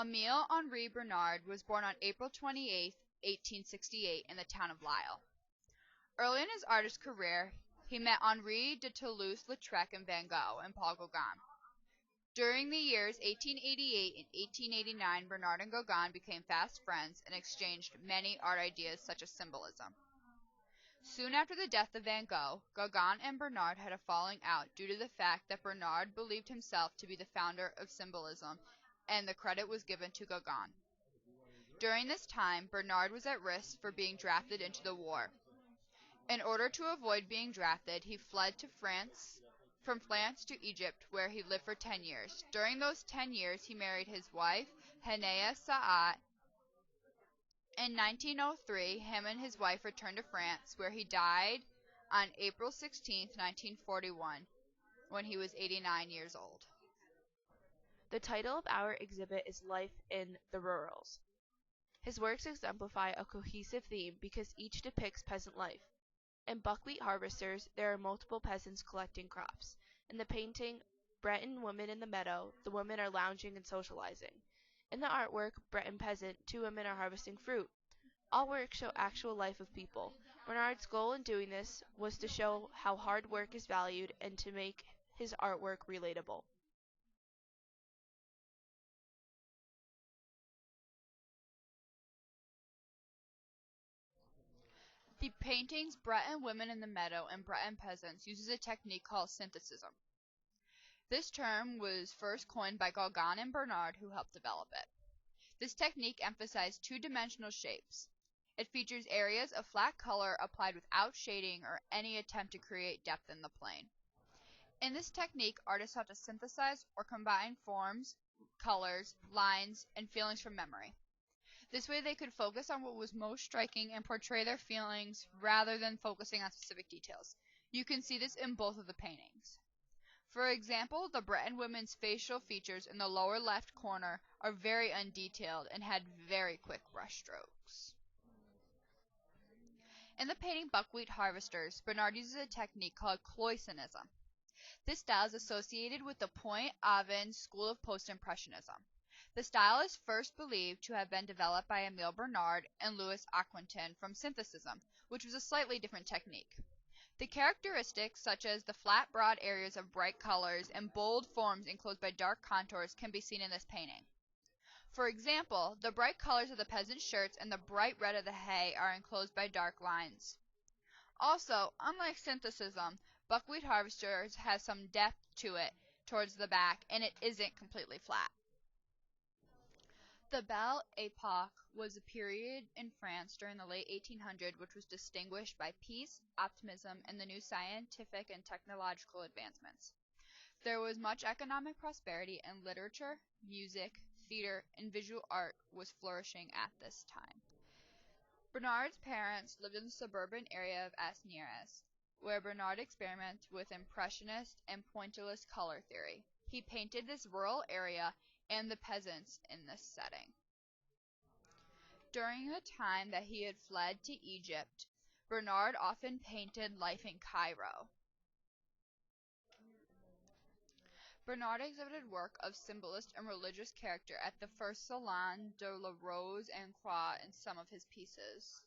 Emile Henri Bernard was born on April 28, 1868, in the town of Lisle. Early in his artist career, he met Henri de Toulouse-Lautrec and Van Gogh and Paul Gauguin. During the years 1888 and 1889, Bernard and Gauguin became fast friends and exchanged many art ideas such as symbolism. Soon after the death of Van Gogh, Gauguin and Bernard had a falling out due to the fact that Bernard believed himself to be the founder of symbolism, and the credit was given to Gauguin. During this time, Bernard was at risk for being drafted into the war. In order to avoid being drafted, he fled from France to Egypt, where he lived for 10 years. During those 10 years, he married his wife, Henea Saat. In 1903, him and his wife returned to France, where he died on April 16, 1941, when he was 89 years old. The title of our exhibit is Life in the Rurals. His works exemplify a cohesive theme because each depicts peasant life. In Buckwheat Harvesters, there are multiple peasants collecting crops. In the painting, Breton Women in the Meadow, the women are lounging and socializing. In the artwork, Breton Peasant, two women are harvesting fruit. All works show actual life of people. Bernard's goal in doing this was to show how hard work is valued and to make his artwork relatable. The paintings Breton Women in the Meadow and Breton Peasants uses a technique called synthesism. This term was first coined by Gauguin and Bernard, who helped develop it. This technique emphasized two-dimensional shapes. It features areas of flat color applied without shading or any attempt to create depth in the plane. In this technique, artists sought to synthesize or combine forms, colors, lines, and feelings from memory. This way they could focus on what was most striking and portray their feelings rather than focusing on specific details. You can see this in both of the paintings. For example, the Breton women's facial features in the lower left corner are very undetailed and had very quick brushstrokes. In the painting Buckwheat Harvesters, Bernard uses a technique called Cloisonnism. This style is associated with the Point-Aven school of post-impressionism. The style is first believed to have been developed by Emile Bernard and Louis Aquitaine from synthesism, which was a slightly different technique. The characteristics, such as the flat, broad areas of bright colors and bold forms enclosed by dark contours, can be seen in this painting. For example, the bright colors of the peasant shirts and the bright red of the hay are enclosed by dark lines. Also, unlike synthesism, Buckwheat Harvesters has some depth to it towards the back, and it isn't completely flat. The Belle Epoque was a period in France during the late 1800s which was distinguished by peace, optimism, and the new scientific and technological advancements. There was much economic prosperity, and literature, music, theater, and visual art was flourishing at this time. Bernard's parents lived in the suburban area of Asnieres, where Bernard experimented with impressionist and pointillist color theory. He painted this rural area and the peasants in this setting. During the time that he had fled to Egypt, Bernard often painted life in Cairo. Bernard exhibited work of symbolist and religious character at the first Salon de la Rose and Croix in some of his pieces.